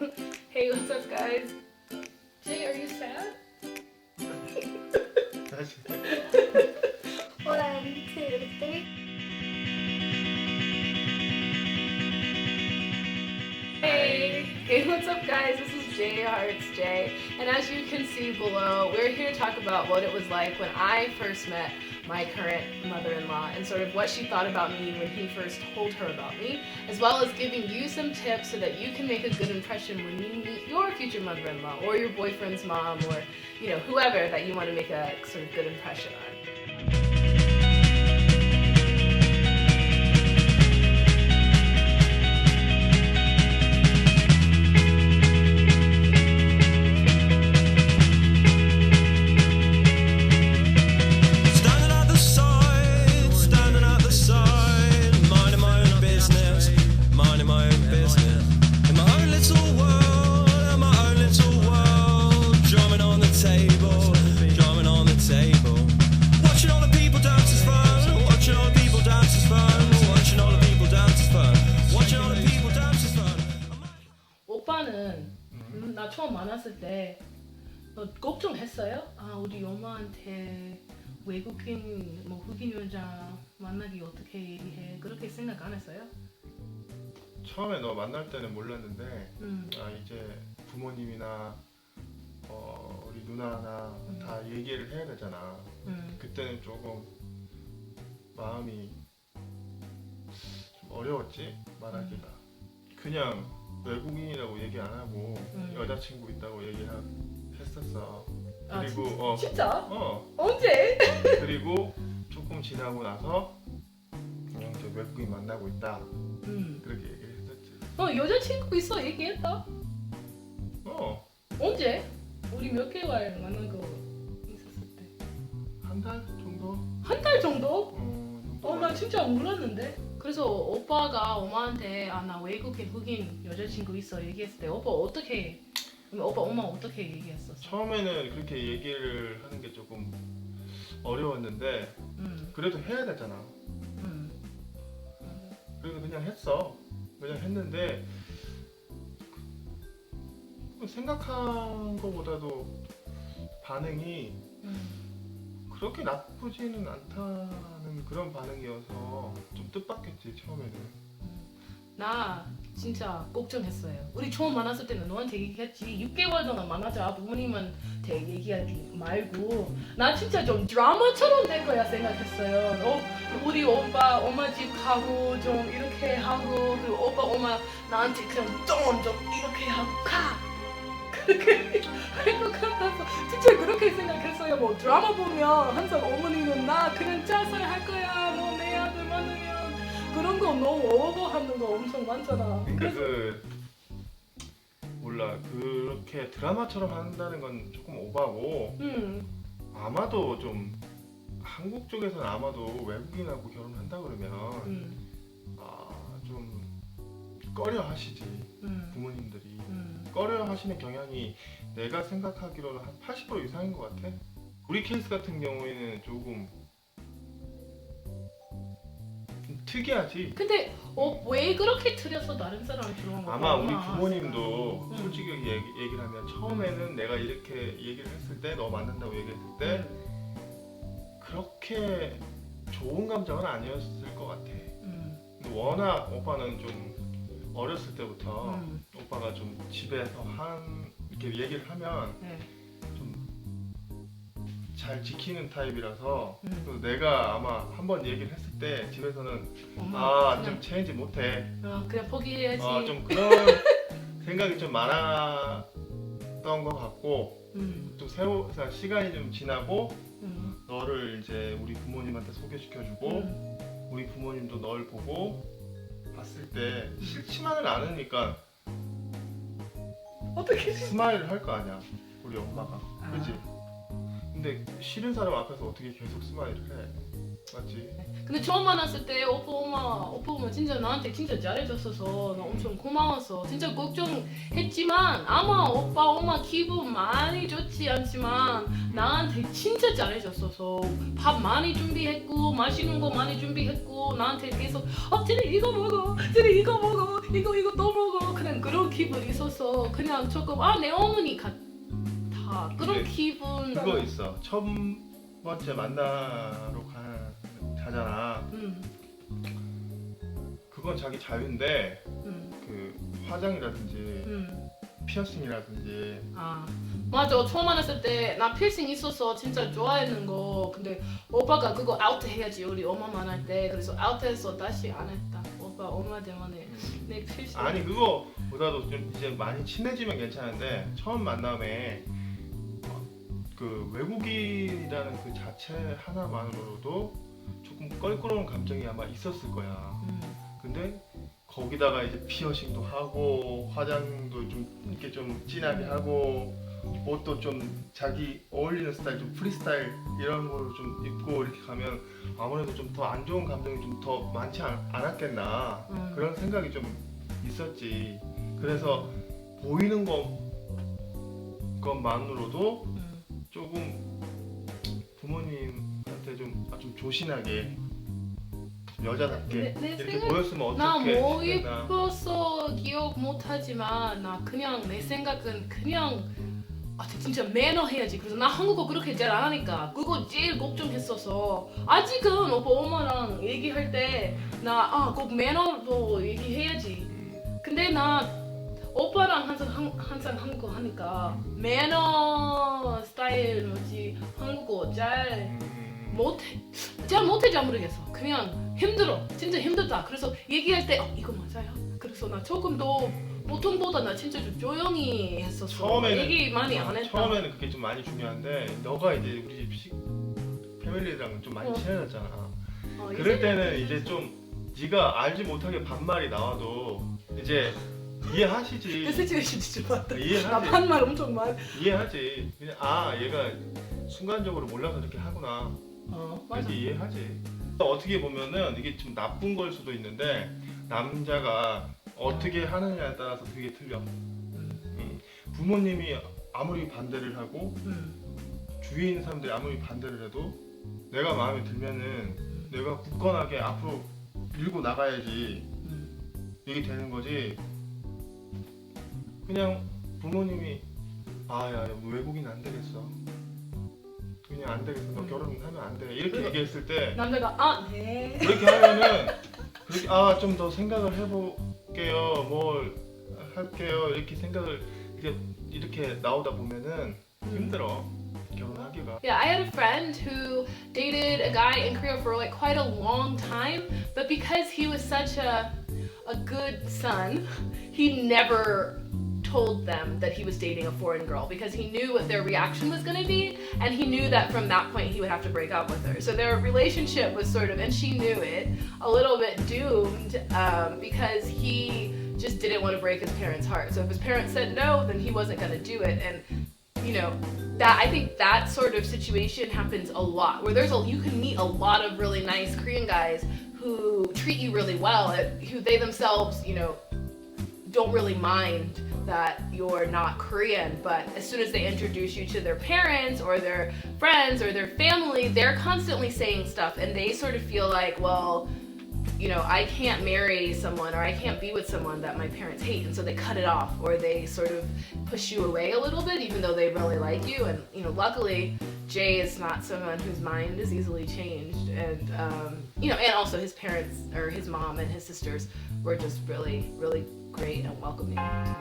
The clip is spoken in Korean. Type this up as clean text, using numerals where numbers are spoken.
Hey, what's up, guys? Jay, are you sad? 다시. 1, 2, 3. Hey, what's up, guys? This is Jay Hearts Jay, and as you can see below, we're here to talk about what it was like when I first met my current mother-in-law and sort of what she thought about me when he first told her about me, as well as giving you some tips so that you can make a good impression when you meet your future mother-in-law or your boyfriend's mom or whoever that you want to make a sort of good impression on. 오빠는 나 처음 만났을 때 너 걱정했어요? 아, 우리 엄마한테 외국인 흑인 여자 만나기 어떻게 얘기해? 그렇게 생각 안 했어요? 처음에 너 만날 때는 몰랐는데 이제 부모님이나 우리 누나나 다 얘기를 해야 되잖아. 그때는 조금 마음이 좀 어려웠지 말하기가. 그냥 외국인이라고 얘기 안 하고 여자친구 있다고 얘기했었어. 그리고 진짜? 언제? 그리고 조금 지나고 나서 그냥 저 외국인 만나고 있다. 그렇게 얘기를 했었지. 여자친구 있어 얘기했다? 언제? 우리 몇 개월 만난 거 있었을 때? 한 달 정도? 한 달 정도? 정도 나 진짜 몰랐는데. 그래서 오빠가 엄마한테 나 외국인 흑인 여자친구 있어 얘기했을 때 오빠 엄마 어떻게 얘기했었어? 처음에는 그렇게 얘기를 하는 게 조금 어려웠는데 그래도 해야 되잖아. 그래서 그냥 했어. 그냥 했는데 생각한 것보다도 반응이 그렇게 나쁘지는 않다는 그런 반응이어서 좀 뜻밖했지 처음에는. 나 진짜 걱정했어요. 우리 처음 만났을 때는 너한테 얘기했지. 6개월 동안 만나자. 부모님한테 얘기하지 말고. 나 진짜 좀 드라마처럼 될 거야 생각했어요. 우리 엄마 집 가고 좀 이렇게 하고 그리고 오빠 엄마 나한테 그냥 좀 이렇게 하고 가. 그렇게 할 것 같아서 진짜 그렇게 생각했어요. 뭐 드라마 보면 항상 어머니는 나 그냥 짜서 할 거야. 뭐 내 아들 만나면 그런 거 너무 어거하는 거 엄청 많잖아. 근데 몰라 그렇게 드라마처럼 한다는 건 조금 오바고 아마도 좀 한국 쪽에서는 아마도 외국인하고 결혼한다 그러면 좀 꺼려 하시지. 부모님들이 꺼려 하시는 경향이 내가 생각하기로는 한 80% 이상인 것 같아. 우리 케이스 같은 경우에는 조금 좀 특이하지. 근데 왜 그렇게 틀렸어 다른 사람 들어온 거? 아마 우리 부모님도 솔직히 얘기를 하면 처음에는 내가 이렇게 얘기를 했을 때 너 만난다고 얘기했을 때 그렇게 좋은 감정은 아니었을 것 같아. 근데 워낙 오빠는 좀 어렸을 때부터 오빠가 좀 집에서 이렇게 얘기를 하면 좀 잘 지키는 타입이라서 그래서 내가 아마 한번 얘기를 했을 때 집에서는 좀 체인지 못해. 그냥 포기해야지. 좀 그런 생각이 좀 많았던 것 같고 또 시간이 좀 지나고 너를 이제 우리 부모님한테 소개시켜주고 우리 부모님도 널 보고 봤을 때 싫지만은 않으니까 어떻게 스마일을 할 거 아니야 우리 엄마가. 그지? 근데 싫은 사람 앞에서 어떻게 계속 스마일을 해? 맞지? 근데 처음 만났을 때 오빠 엄마 진짜 나한테 진짜 잘해줬어서 나 엄청 고마웠어. 진짜 걱정했지만 아마 오빠 엄마 기분 많이 좋지 않지만 나한테 진짜 잘해줬어서 밥 많이 준비했고 맛있는 거 많이 준비했고 나한테 계속 쟤네 이거 먹어 쟤네 이거 먹어 이거 또 먹어 그냥 그렇게 기분 있어서 그냥 조금 내 어머니 같아 그런 근데 기분. 그거 있어. 첫 번째 만나러 가잖아. 그건 자기 자유인데 그 화장이라든지 피어싱이라든지 맞아. 처음 만났을 때 나 피어싱 있어서 진짜 좋아했는 거. 근데 오빠가 그거 아웃 해야지 우리 엄마 만날 때. 그래서 아웃해서 다시 안 했다. 오빠 엄마 때문에 내 피어싱. 아니 그거보다도 좀 이제 많이 친해지면 괜찮은데 처음 만남에 그 외국인이라는 그 자체 하나만으로도 조금 껄끄러운 감정이 아마 있었을 거야. 근데 거기다가 이제 피어싱도 하고 화장도 좀 이렇게 좀 진하게 하고 옷도 좀 자기 어울리는 스타일 좀 프리스타일 이런 거로 좀 입고 이렇게 가면 아무래도 좀 더 안 좋은 감정이 좀 더 많지 않았겠나 그런 생각이 좀 있었지. 그래서 보이는 것만으로도 조금 부모님한테 좀 조신하게 여자답게 내 이렇게 생각- 보였으면 나 어떻게 뭐 했나. 예뻐서 기억 못하지만 나 그냥 내 생각은 그냥 진짜 매너 해야지. 그래서 나 한국어 그렇게 잘 안 하니까 그거 제일 걱정했어서 아직은 오빠 엄마랑 얘기할 때 나 꼭 매너도 얘기해야지. 근데 나 오빠랑 항상 한국어 하니까 매너 스타일 뭐지 한국어 잘 못해 잘 모르겠어. 그냥 힘들어. 진짜 힘들다. 그래서 얘기할 때 이거 맞아요? 그래서 나 조금 더 보통보다 나 진짜 좀 조용히 했었어. 처음에는 얘기 많이 안 했다. 처음에는 그게 좀 많이 중요한데 너가 이제 우리 집 패밀리랑 좀 많이 친해졌잖아. 그럴 때는 이제 좀 네가 알지 못하게 반말이 나와도 이제 이해하시지. 그 시츄에이션 진짜 맞다. 나 이해하지. 반말 엄청 많이. 이해하지. 그냥 얘가 순간적으로 몰라서 이렇게 하구나. 맞아. 이렇게 이해하지. 어떻게 보면은 이게 좀 나쁜 걸 수도 있는데 남자가 어떻게 하느냐에 따라서 되게 틀려. 부모님이 아무리 반대를 하고 주위에 있는 사람들이 아무리 반대를 해도 내가 마음에 들면은 내가 굳건하게 앞으로 밀고 나가야지 이게 되는 거지. 그냥 부모님이 야 외국인 안 되겠어. 그냥 안 되겠어. 너 결혼하면 안 돼. 이렇게 얘기했을 때 남자가 네. 그렇게 하면은 그렇게 좀 더 생각을 해볼게요. 뭘 할게요. 이렇게 생각을 이렇게 나오다 보면은 힘들어 결혼하기가. Yeah, I had a friend who dated a guy in Korea for like quite a long time, but because he was such a good son, he never told them that he was dating a foreign girl because he knew what their reaction was going to be, and he knew that from that point he would have to break up with her. So their relationship was sort of, and she knew it, a little bit doomed because he just didn't want to break his parents' heart. So if his parents said no, then he wasn't going to do it. And you know, that I think that sort of situation happens a lot, where you can meet a lot of really nice Korean guys who treat you really well, who they themselves, don't really mind that you're not Korean, but as soon as they introduce you to their parents or their friends or their family, they're constantly saying stuff, and they sort of feel like, well, I can't marry someone or I can't be with someone that my parents hate, and so they cut it off, or they sort of push you away a little bit even though they really like you. And luckily Jay is not someone whose mind is easily changed, and and also his parents, or his mom and his sisters, were just really, really great and welcoming to